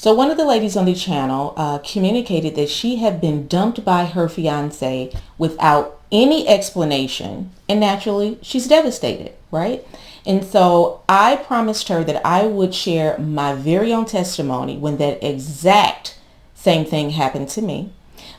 So one of the ladies on the channel communicated that she had been dumped by her fiance without any explanation. And naturally, she's devastated, right? And so I promised her that I would share my very own testimony when that exact same thing happened to me.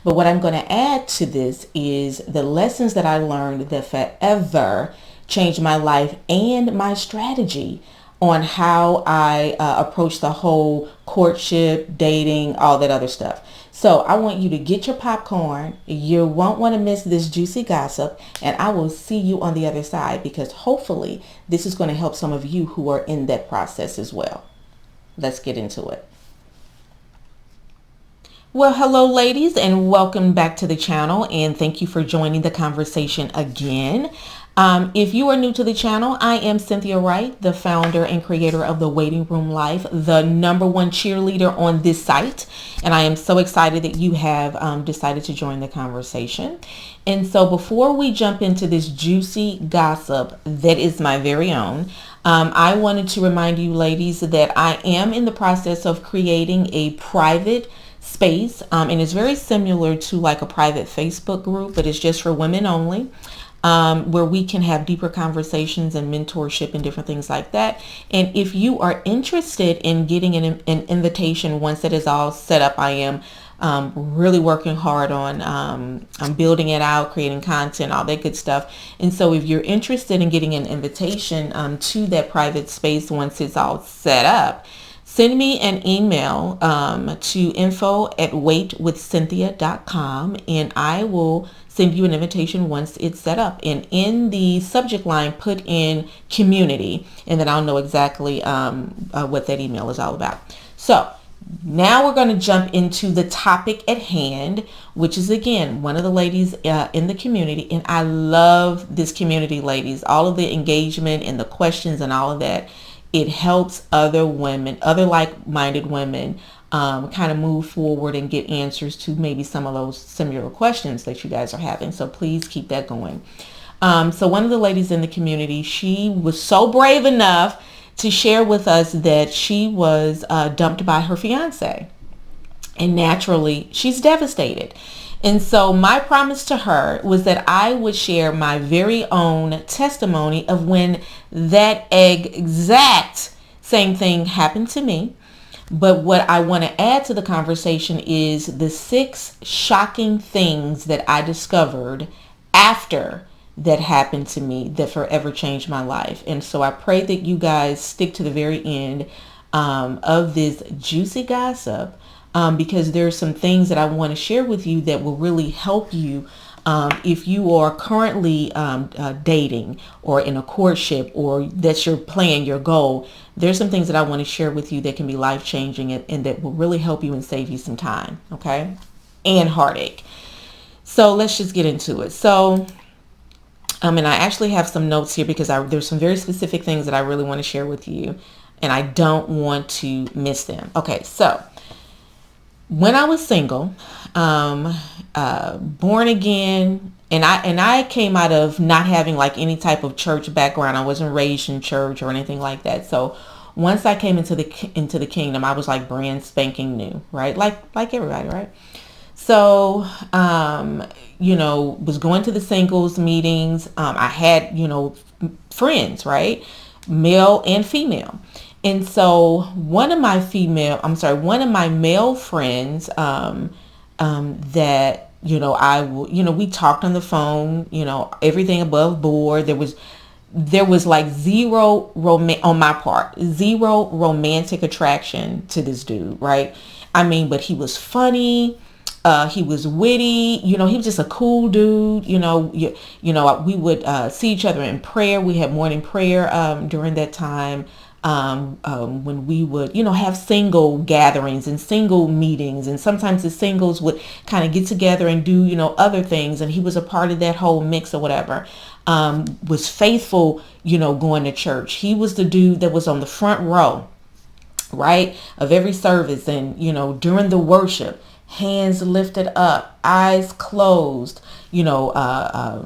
But what I'm going to add to this is the lessons that I learned that forever changed my life and my strategy on how I approach the whole courtship, dating, all that other stuff. So I want you to get your popcorn. You won't want to miss this juicy gossip, and I will see you on the other side, because hopefully this is going to help some of you who are in that process as well. Let's get into it. Well, hello ladies, and welcome back to the channel, and thank you for joining the conversation again. If you are new to the channel, I am Cynthia Wright, the founder and creator of The Waiting Room Life, the #1 cheerleader on this site. And I am so excited that you have decided to join the conversation. And so before we jump into this juicy gossip that is my very own, I wanted to remind you ladies that I am in the process of creating a private space. And it's very similar to like a private Facebook group, but it's just for women only. Where we can have deeper conversations and mentorship and different things like that. And if you are interested in getting an invitation once that is all set up, I am really working hard on building it out, creating content, all that good stuff. And so if you're interested in getting an invitation to that private space once it's all set up, send me an email to info@waitwithcynthia.com, and I will send you an invitation once it's set up. And in the subject line, put in community, and then I'll know exactly what that email is all about. So now we're going to jump into the topic at hand, which is again one of the ladies in the community. And I love this community, ladies, all of the engagement and the questions and all of that. It helps other women, other like-minded women, kind of move forward and get answers to maybe some of those similar questions that you guys are having. So please keep that going. So one of the ladies in the community, she was so brave enough to share with us that she was dumped by her fiance. And naturally, she's devastated. And so my promise to her was that I would share my very own testimony of when that exact same thing happened to me. But what I want to add to the conversation is the 6 shocking things that I discovered after that happened to me that forever changed my life. And so I pray that you guys stick to the very end of this juicy gossip, because there's some things that I want to share with you that will really help you if you are currently dating or in a courtship, or that's your plan, your goal. There's some things that I want to share with you that can be life-changing and that will really help you and save you some time, okay, and heartache. So let's just get into it. So and I actually have some notes here because there's some very specific things that I really want to share with you, and I don't want to miss them. Okay, so when I was single, born again, and I came out of not having like any type of church background. I wasn't raised in church or anything like that. So once I came into the kingdom, I was like brand spanking new, right? Like everybody, right? So was going to the singles meetings. I had friends, right, male and female. And so one of my male friends that, we talked on the phone, everything above board. There was like zero romantic attraction to this dude, right? I mean, but he was funny. He was witty, he was just a cool dude. We would see each other in prayer. We had morning prayer during that time. When we would, have single gatherings and single meetings, and sometimes the singles would kind of get together and do, other things. And he was a part of that whole mix or whatever. Was faithful, going to church. He was the dude that was on the front row, right, of every service. And, during the worship, hands lifted up, eyes closed. He had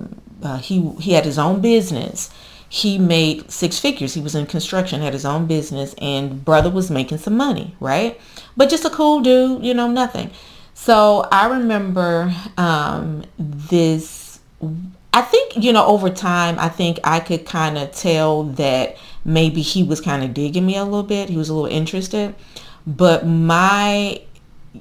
his own business. he made six figures. He was in construction, had his own business, and brother was making some money, right? But just a cool dude, nothing. So I remember this, I think, over time, I think I could kind of tell that maybe he was kind of digging me a little bit. He was a little interested. But my,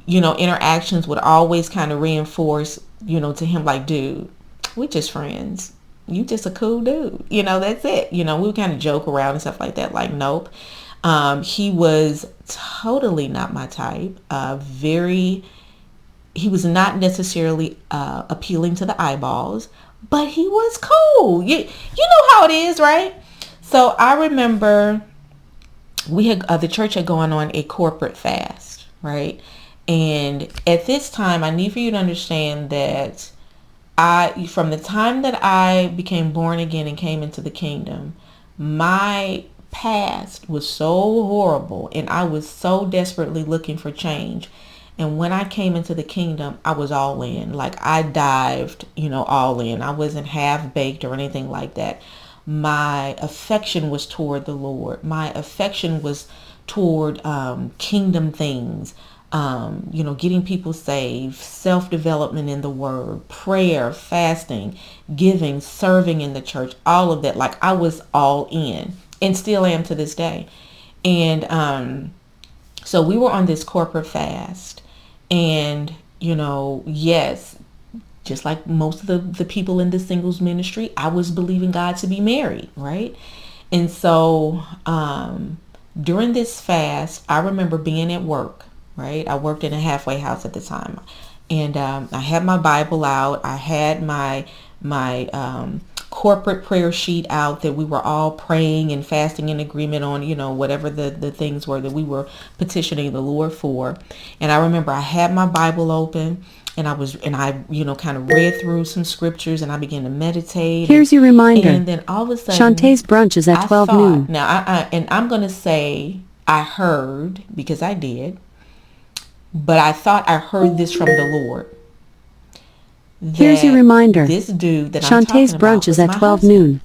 interactions would always kind of reinforce, to him, like, dude, we just friends. You just a cool dude. That's it. We would kind of joke around and stuff like that. Like, nope. He was totally not my type. He was not necessarily appealing to the eyeballs, but he was cool. You know how it is, right? So I remember we had the church had gone on a corporate fast, right? And at this time, I need for you to understand that from the time that I became born again and came into the kingdom, my past was so horrible and I was so desperately looking for change. And when I came into the kingdom, I was all in. Like, I dived, all in. I wasn't half baked or anything like that. My affection was toward the Lord. My affection was toward kingdom things. Getting people saved, self-development in the word, prayer, fasting, giving, serving in the church, all of that. Like, I was all in and still am to this day. And so we were on this corporate fast. And, yes, just like most of the people in the singles ministry, I was believing God to be married, right? And so during this fast, I remember being at work, right? I worked in a halfway house at the time. And I had my Bible out. I had my corporate prayer sheet out that we were all praying and fasting in agreement on, whatever the things were that we were petitioning the Lord for. And I remember I had my Bible open and I kind of read through some scriptures and I began to meditate. Here's your reminder. And then all of a sudden, Shantae's brunch is at 12 noon. Now, and I'm going to say I heard, because I did, but I thought I heard this from the Lord. Here's your reminder. This dude that Shantae's I'm talking about brunch is at 12 husband. noon.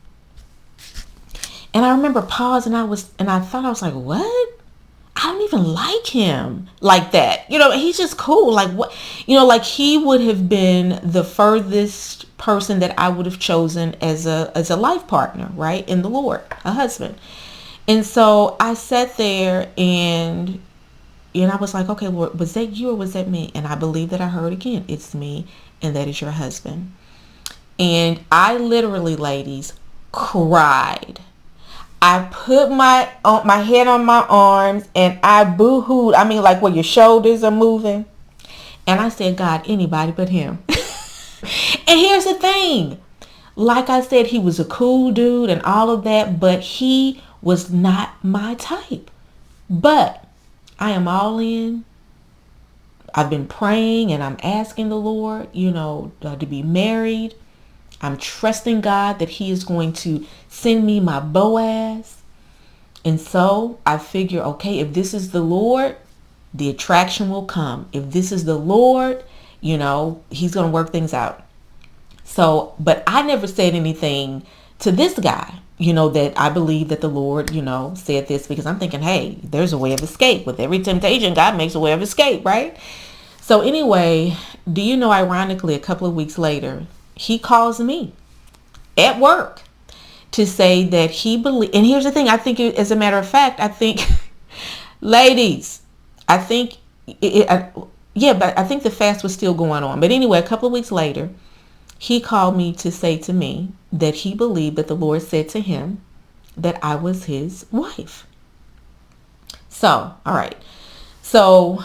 And I remember pausing. I thought, I was like, what? I don't even like him like that. He's just cool. Like, what? Like, he would have been the furthest person that I would have chosen as a life partner, right? In the Lord, a husband. And so I sat there and I was like, okay, Lord, was that you or was that me? And I believe that I heard again, it's me, and that is your husband. And I literally, ladies, cried. I put my head on my arms and I boo-hooed. I mean, like where your shoulders are moving. And I said, God, anybody but him. And here's the thing. Like I said, he was a cool dude and all of that, but he was not my type. But I am all in. I've been praying and I'm asking the Lord, to be married. I'm trusting God that he is going to send me my Boaz. And so I figure, okay, if this is the Lord, the attraction will come. If this is the Lord, he's going to work things out. So, but I never said anything to this guy, that I believe that the Lord, said this, because I'm thinking, hey, there's a way of escape. With every temptation, God makes a way of escape, right? So anyway, do you know, ironically, a couple of weeks later, he calls me at work to say that he believes, and here's the thing, I think, as a matter of fact, I think, ladies, I think, but I think the fast was still going on. But anyway, a couple of weeks later, he called me to say to me that he believed that the Lord said to him that I was his wife. So, all right. So,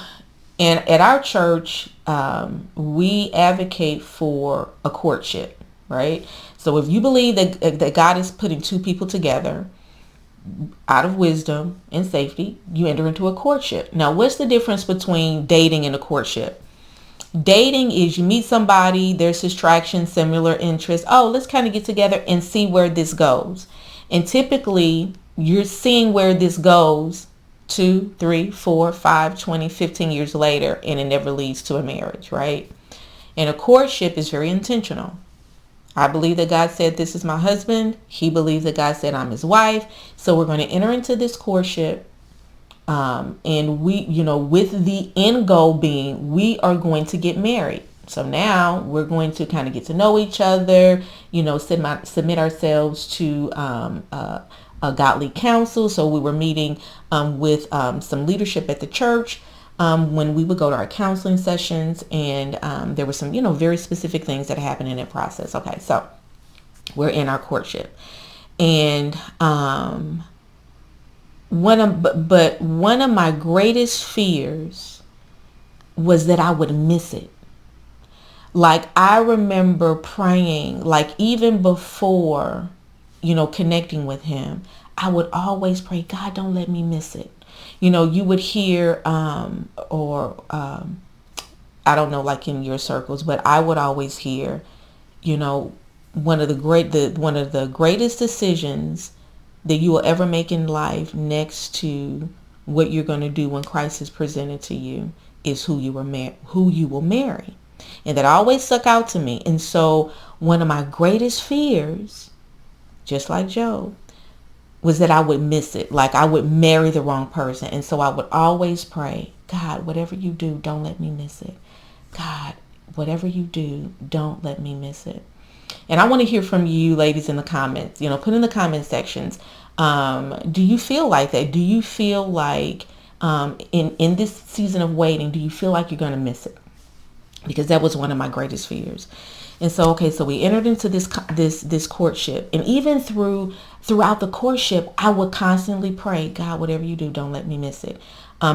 and at our church, we advocate for a courtship, right? So if you believe that God is putting two people together out of wisdom and safety, you enter into a courtship. Now, what's the difference between dating and a courtship? Dating is you meet somebody, there's distraction, similar interests. Oh, let's kind of get together and see where this goes. And typically, you're seeing where this goes 2, 3, 4, 5, 20, 15 years later, and it never leads to a marriage, right? And a courtship is very intentional. I believe that God said this is my husband. He believes that God said I'm his wife. So we're going to enter into this courtship. And we, with the end goal being we are going to get married. So now we're going to kind of get to know each other, submit ourselves to a godly counsel. So we were meeting with some leadership at the church when we would go to our counseling sessions, and there were some, very specific things that happened in that process. Okay, so we're in our courtship, and one of my greatest fears was that I would miss it. Like, I remember praying, like, even before, connecting with him, I would always pray, God, don't let me miss it. You would hear, I don't know, like in your circles, but I would always hear, one of the greatest decisions that you will ever make in life, next to what you're going to do when Christ is presented to you, is who you will marry. And that always stuck out to me. And so one of my greatest fears, just like Job, was that I would miss it. Like, I would marry the wrong person. And so I would always pray, God, whatever you do, don't let me miss it. God, whatever you do, don't let me miss it. And I want to hear from you ladies in the comments. Put in the comment sections. Do you feel like that? Do you feel like in this season of waiting, do you feel like you're going to miss it? Because that was one of my greatest fears. And so, so we entered into this courtship, and even throughout the courtship, I would constantly pray, God, whatever you do, don't let me miss it.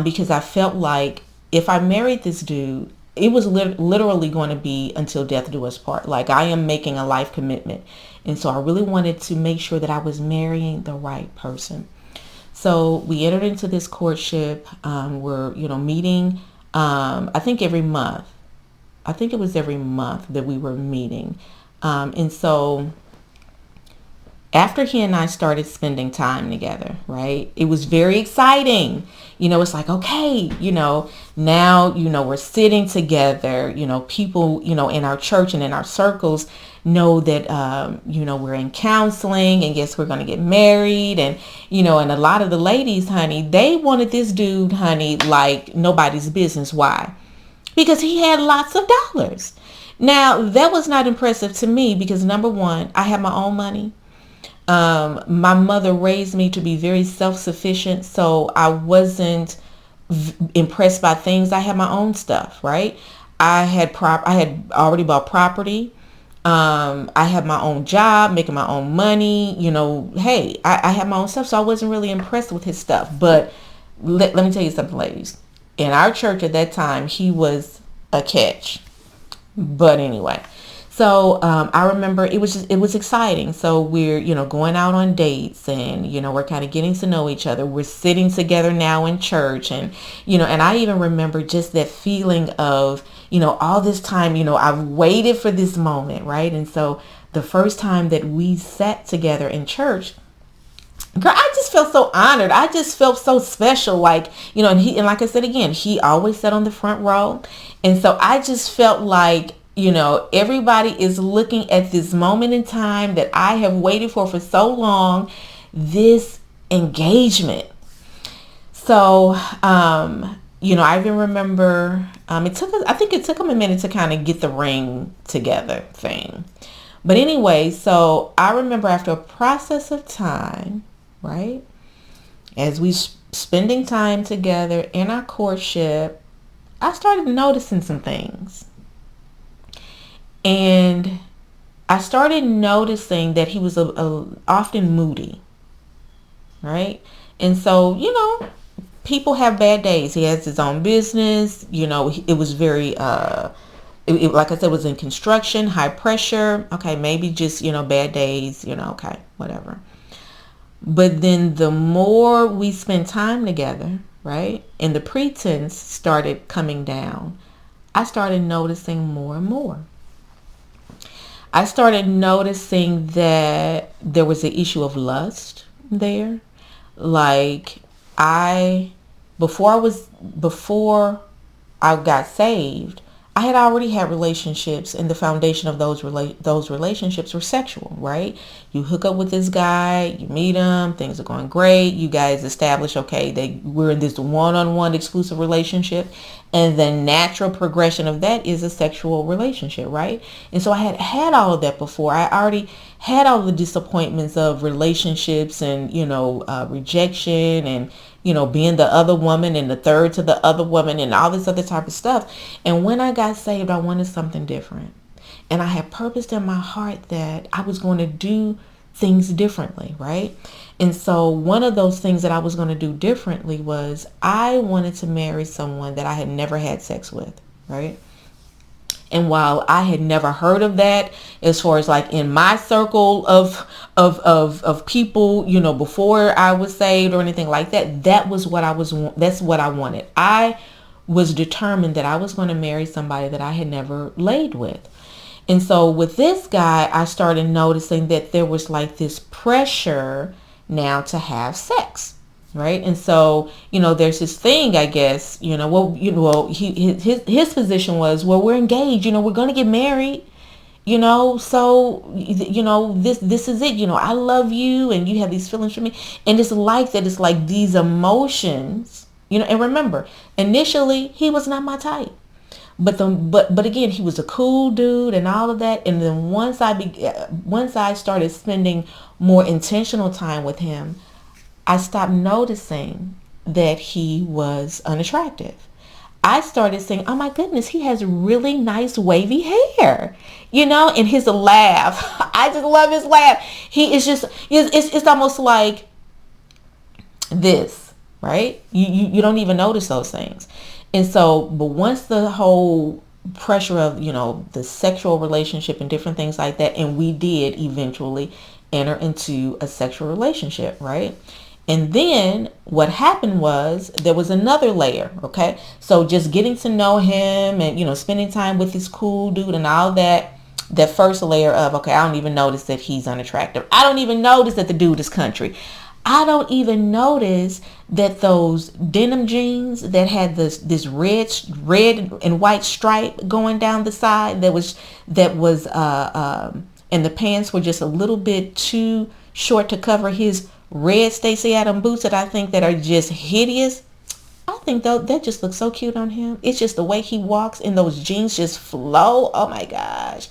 Because I felt like if I married this dude, it was literally going to be until death do us part. Like, I am making a life commitment. And so I really wanted to make sure that I was marrying the right person. So we entered into this courtship. We're, meeting, I think every month. I think it was every month that we were meeting. And so after he and I started spending time together, right, it was very exciting. It's like, okay, now, we're sitting together, people, in our church and in our circles know that, we're in counseling, and guess we're going to get married. And, and a lot of the ladies, honey, they wanted this dude, honey, like nobody's business. Why? Because he had lots of dollars. Now, that was not impressive to me because, number one, I had my own money. My mother raised me to be very self-sufficient, so I wasn't impressed by things. I had my own stuff, right? I had already bought property. I had my own job, making my own money. Hey, I had my own stuff, so I wasn't really impressed with his stuff. But let me tell you something, ladies. In our church at that time, he was a catch. But anyway, so I remember it was exciting. So we're, going out on dates, and, we're kind of getting to know each other. We're sitting together now in church, and, and I even remember just that feeling of, all this time, I've waited for this moment, right? And so the first time that we sat together in church, girl, I just felt so honored. I just felt so special. Like, and like I said again, he always sat on the front row. And so I just felt like, everybody is looking at this moment in time that I have waited for so long, this engagement. So, I even remember, I think it took him a minute to kind of get the ring together thing. But anyway, so I remember after a process of time, right, as we spending time together in our courtship, I started noticing some things. And I started noticing that he was often moody, right? And so, people have bad days. He has his own business. It was very, like I said, it was in construction, high pressure. Okay, maybe just, bad days, okay, whatever. But then the more we spent time together, right, and the pretense started coming down, I started noticing more and more. I started noticing that there was an issue of lust there. Like, before I got saved, I had already had relationships, and the foundation of those relationships were sexual, right? You hook up with this guy, you meet him, things are going great. You guys establish, okay, we're in this one-on-one exclusive relationship, and the natural progression of that is a sexual relationship, right? And so I had all of that before. I already had all the disappointments of relationships and, rejection and, being the other woman and the third to the other woman and all this other type of stuff. And when I got saved, I wanted something different. And I had purposed in my heart that I was going to do things differently, right? And so one of those things that I was going to do differently was I wanted to marry someone that I had never had sex with, right? And while I had never heard of that, as far as like in my circle of people, before I was saved or anything like that, that's what I wanted. I was determined that I was going to marry somebody that I had never laid with. And so with this guy, I started noticing that there was like this pressure now to have sex. Right. And so, there's this thing, I guess, his position was, well, we're engaged, we're going to get married, so, this is it, I love you and you have these feelings for me. And it's like that. It's like these emotions, and remember, initially he was not my type. But again, he was a cool dude and all of that. And then once I started spending more intentional time with him, I stopped noticing that he was unattractive. I started saying, oh my goodness, he has really nice wavy hair, and his laugh. I just love his laugh. He is just, it's almost like this, right? You don't even notice those things. And so, but once the whole pressure of, the sexual relationship and different things like that, and we did eventually enter into a sexual relationship, right? And then what happened was there was another layer, okay? So just getting to know him and, spending time with this cool dude and all that, that first layer of, okay, I don't even notice that he's unattractive. I don't even notice that the dude is country. I don't even notice that those denim jeans that had this red and white stripe going down the side and the pants were just a little bit too short to cover his red Stacey Adams boots that I think that are just hideous. I think that just looks so cute on him. It's just the way he walks and those jeans just flow. Oh my gosh.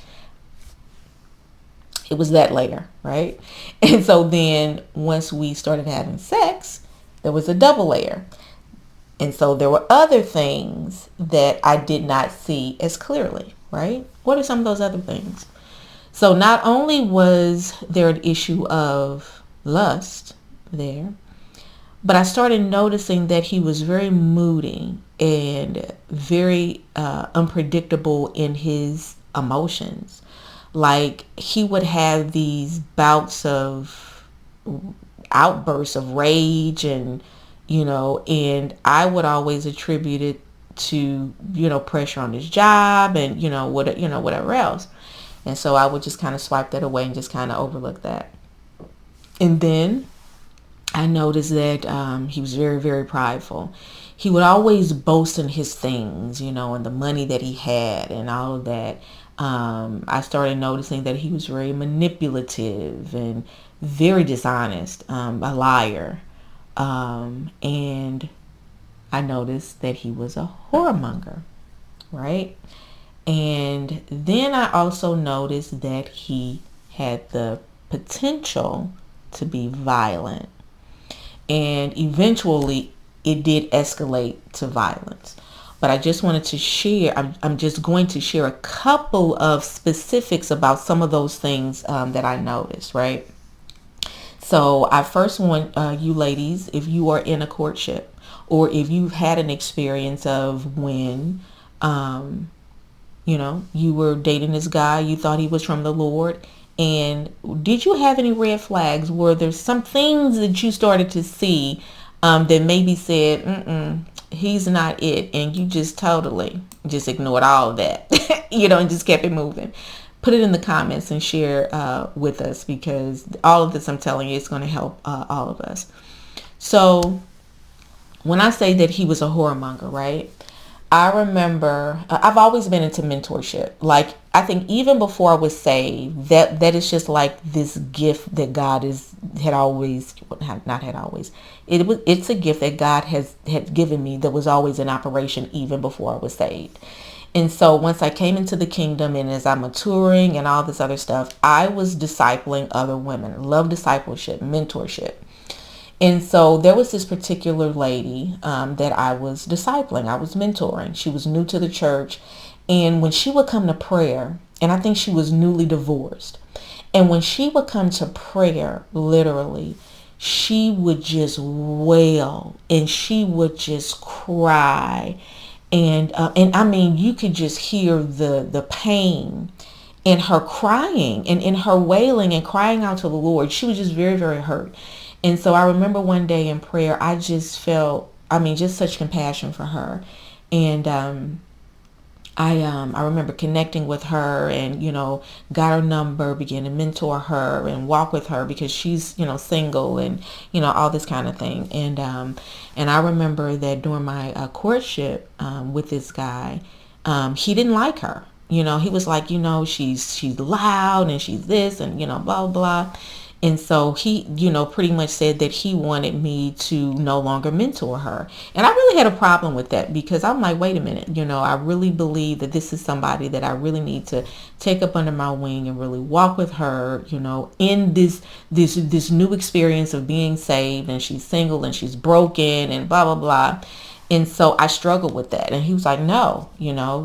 It was that layer, right? And so then once we started having sex, there was a double layer. And so there were other things that I did not see as clearly, right? What are some of those other things? So not only was there an issue of lust there, but I started noticing that he was very moody and very unpredictable in his emotions. Like he would have these bouts of outbursts of rage and I would always attribute it to pressure on his job and whatever else. And so I would just kind of swipe that away and just kind of overlook that. And then I noticed that he was very, very prideful. He would always boast in his things, and the money that he had and all of that. I started noticing that he was very manipulative and very dishonest, a liar. And I noticed that he was a whoremonger, right? And then I also noticed that he had the potential to be violent. And eventually it did escalate to violence. But I just wanted to share, I'm just going to share a couple of specifics about some of those things that I noticed, right? So I first want you ladies, if you are in a courtship or if you've had an experience of when, you were dating this guy, you thought he was from the Lord. And did you have any red flags? Were there some things that you started to see that maybe said, he's not it, and you just totally just ignored all of that, and just kept it moving? Put it in the comments and share with us, because all of this, I'm telling you, it's going to help all of us. So when I say that he was a whoremonger, right? I remember I've always been into mentorship. Like, I think even before I was saved, that is just like this gift that God had always, not had always. It's a gift that God had given me that was always in operation even before I was saved. And so once I came into the kingdom and as I'm maturing and all this other stuff, I was discipling other women. Love discipleship, mentorship. And so there was this particular lady that I was discipling. I was mentoring. She was new to the church. And when she would come to prayer, and I think she was newly divorced, and when she would come to prayer, literally, she would just wail and she would just cry. And I mean, you could just hear the pain in her crying and in her wailing and crying out to the Lord. She was just very, very hurt. And so I remember one day in prayer, I just felt, I mean, just such compassion for her. And I remember connecting with her and, got her number, began to mentor her and walk with her because she's, single and, all this kind of thing. And I remember that during my courtship with this guy, he didn't like her. He was like, she's loud and she's this and, blah, blah. And so he, pretty much said that he wanted me to no longer mentor her. And I really had a problem with that because I'm like, wait a minute, I really believe that this is somebody that I really need to take up under my wing and really walk with her, in this new experience of being saved, and she's single and she's broken and blah, blah, blah. And so I struggled with that. And he was like, no,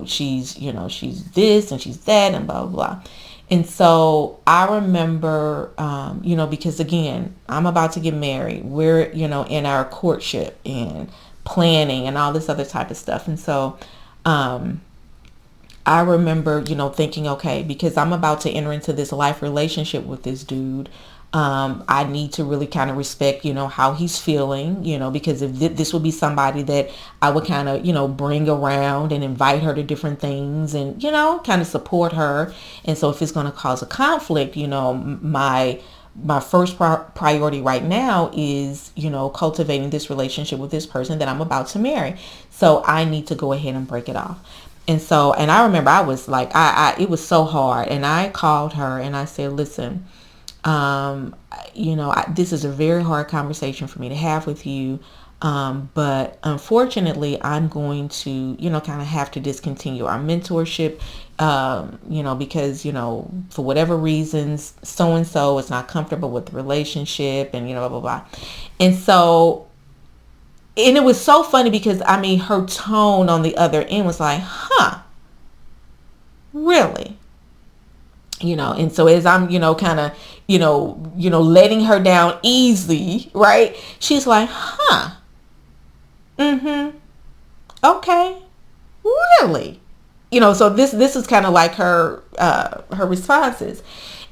she's this and she's that and blah, blah, blah. And so I remember, because again, I'm about to get married. We're, in our courtship and planning and all this other type of stuff. And so I remember, thinking, okay, because I'm about to enter into this life relationship with this dude, I need to really kind of respect, how he's feeling, because if this would be somebody that I would kind of, bring around and invite her to different things and, kind of support her. And so if it's going to cause a conflict, my first priority right now is, cultivating this relationship with this person that I'm about to marry. So I need to go ahead and break it off. And so, and I remember I was like, it was so hard. And I called her and I said, listen, this is a very hard conversation for me to have with you. But unfortunately, I'm going to, kind of have to discontinue our mentorship, because, for whatever reasons, so-and-so is not comfortable with the relationship and, blah, blah, blah. And so, and it was so funny because, I mean, her tone on the other end was like, huh, really? And so as I'm, kind of, letting her down easily, right? She's like, huh, okay, really? So this is kind of like her responses.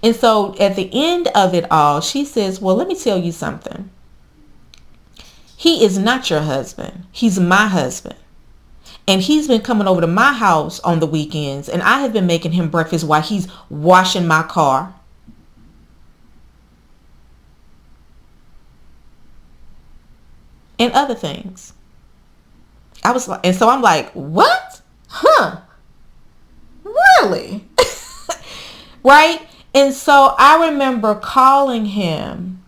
And so at the end of it all, she says, well, let me tell you something. He is not your husband. He's my husband. And he's been coming over to my house on the weekends, and I have been making him breakfast while he's washing my car. And other things. I was like, and so I'm like, what? Huh? Really? Right? And so I remember calling him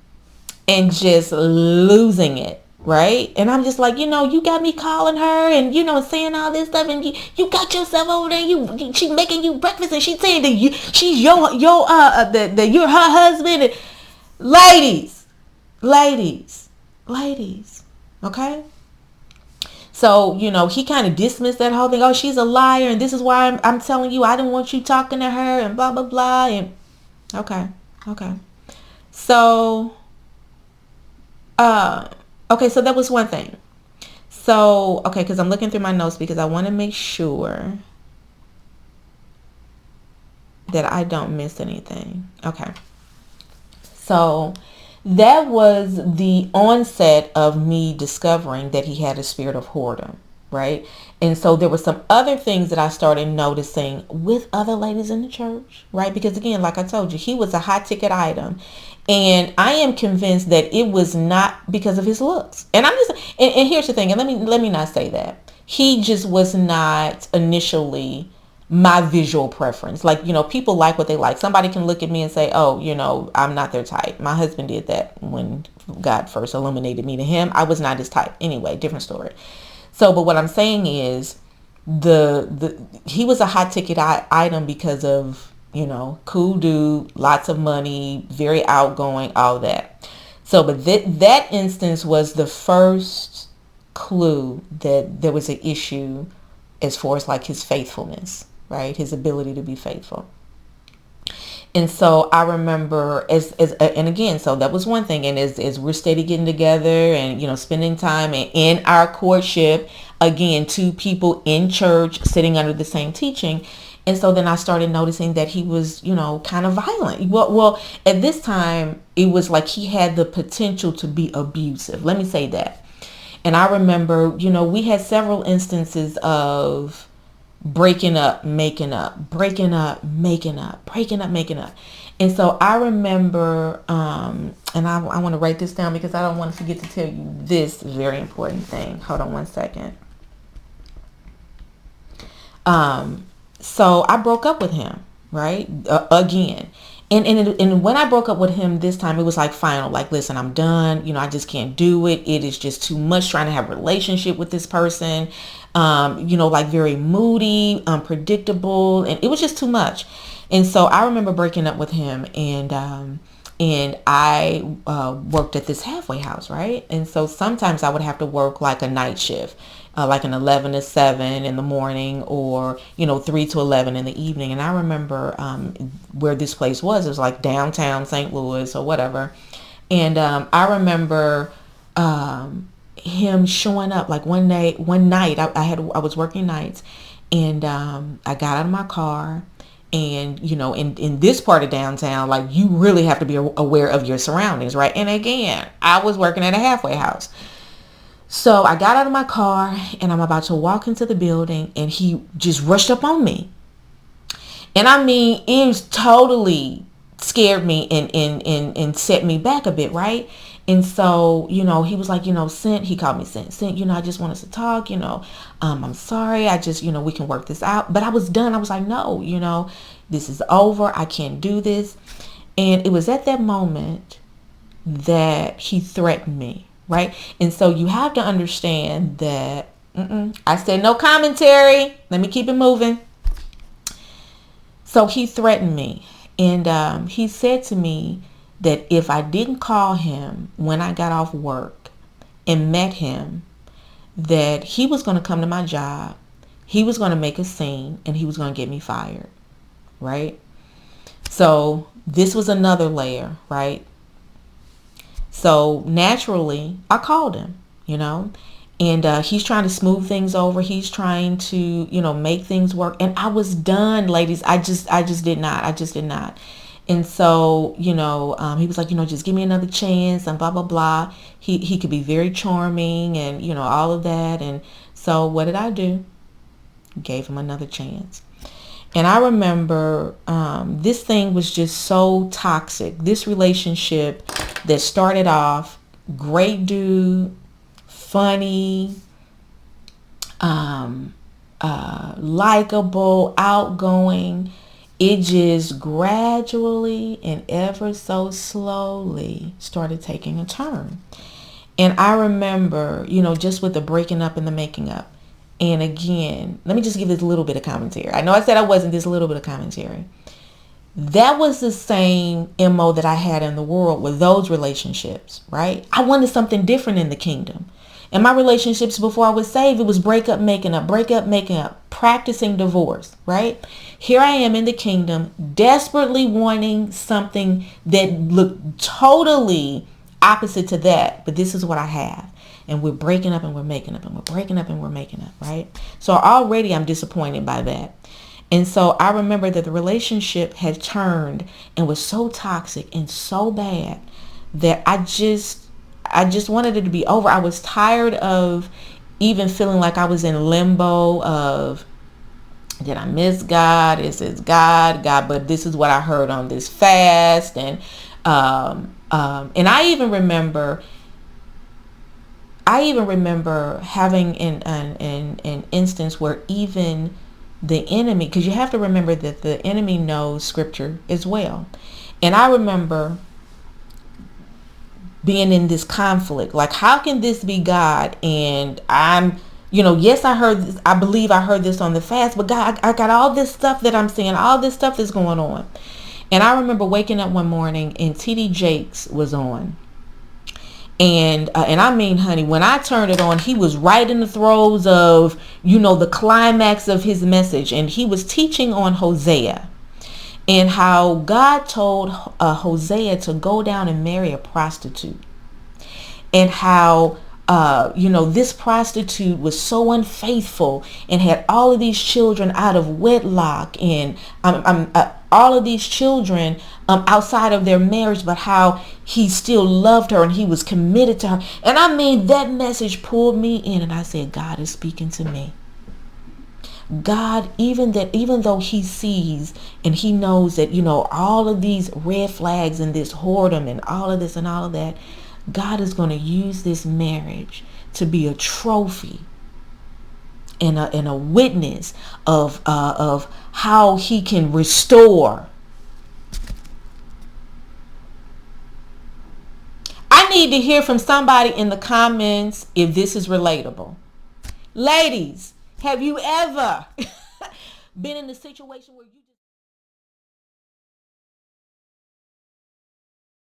and just losing it. Right? And I'm just like, you got me calling her and, saying all this stuff, and you got yourself over there, she's making you breakfast and she's saying that she's your you're her husband. And ladies, okay? So, he kind of dismissed that whole thing. Oh, she's a liar. And this is why I'm telling you, I didn't want you talking to her and blah, blah, blah. And okay. So, okay, so that was one thing. So, okay, because I'm looking through my notes because I want to make sure that I don't miss anything. Okay. So that was the onset of me discovering that he had a spirit of whoredom, right? And so there were some other things that I started noticing with other ladies in the church, right? Because again, like I told you, he was a high ticket item. And I am convinced that it was not because of his looks. And I'm just, and here's the thing, and let me not say that. he just was not initially my visual preference. Like, people like what they like. Somebody can look at me and say, oh, I'm not their type. My husband did that when God first illuminated me to him. I was not his type. Anyway, different story. So, but what I'm saying is he was a hot ticket item because of, cool dude, lots of money, very outgoing, all that. So, but that instance was the first clue that there was an issue as far as like his faithfulness, right? His ability to be faithful. And so I remember and again, so that was one thing. And as we're steady getting together and, spending time in our courtship, again, two people in church sitting under the same teaching. And so then I started noticing that he was, kind of violent. Well, at this time, it was like he had the potential to be abusive. Let me say that. And I remember, we had several instances of breaking up, making up, breaking up, making up, breaking up, making up. And so I remember, and I want to write this down because I don't want to forget to tell you this very important thing. Hold on one second. So I broke up with him, right? Again. And when I broke up with him this time, it was like final, like, listen, I'm done. I just can't do it. It is just too much trying to have a relationship with this person. Like very moody, unpredictable. And it was just too much. And so I remember breaking up with him and I worked at this halfway house, right? And so sometimes I would have to work like a night shift. Like an 11 to 7 in the morning or, 3 to 11 in the evening. And I remember where this place was. It was like downtown St. Louis or whatever. And I remember him showing up like one night I was working nights and I got out of my car. And, in this part of downtown, like you really have to be aware of your surroundings, right? And again, I was working at a halfway house. So I got out of my car and I'm about to walk into the building and he just rushed up on me. And I mean, it totally scared me and set me back a bit, right? And so, he was like, he called me Cint, I just want us to talk, I'm sorry. I just, we can work this out. But I was done. I was like, no, this is over. I can't do this. And it was at that moment that he threatened me. Right. And so you have to understand that I said no commentary. Let me keep it moving. So he threatened me and he said to me that if I didn't call him when I got off work and met him, that he was going to come to my job. He was going to make a scene and he was going to get me fired. Right. So this was another layer. Right. So naturally, I called him, and he's trying to smooth things over. He's trying to, make things work. And I was done, ladies. I just did not. And so, he was like, just give me another chance and blah, blah, blah. He could be very charming and, all of that. And so what did I do? Gave him another chance. And I remember this thing was just so toxic. This relationship that started off great dude, funny, likable, outgoing. It just gradually and ever so slowly started taking a turn. And I remember, just with the breaking up and the making up. And again, let me just give this little bit of commentary. I know I said I wasn't, this little bit of commentary. That was the same MO that I had in the world with those relationships, right? I wanted something different in the kingdom. And my relationships before I was saved, it was break up, making up, practicing divorce, right? Here I am in the kingdom, desperately wanting something that looked totally opposite to that. But this is what I have. And we're breaking up and we're making up and we're breaking up and we're making up, right? So already I'm disappointed by that. And so I remember that the relationship had turned and was so toxic and so bad that I just wanted it to be over. I was tired of even feeling like I was in limbo of, did I miss God? Is this God? But this is what I heard on this fast. And I even remember I even remember having an instance where even the enemy, because you have to remember that the enemy knows scripture as well. And I remember being in this conflict, like, how can this be God? And I'm, yes, I believe I heard this on the fast, but God, I got all this stuff that I'm seeing, all this stuff that's going on. And I remember waking up one morning and TD Jakes was on. And I mean, honey, when I turned it on, he was right in the throes of, the climax of his message. And he was teaching on Hosea and how God told Hosea to go down and marry a prostitute. And how, this prostitute was so unfaithful and had all of these children out of wedlock, and all of these children outside of their marriage, but how he still loved her and he was committed to her. And I mean, that message pulled me in, and I said, God is speaking to me. God, even though he sees and he knows that, all of these red flags and this whoredom and all of this and all of that, God is going to use this marriage to be a trophy and a witness of how he can restore. I need to hear from somebody in the comments if this is relatable. Ladies, have you ever been in a situation where you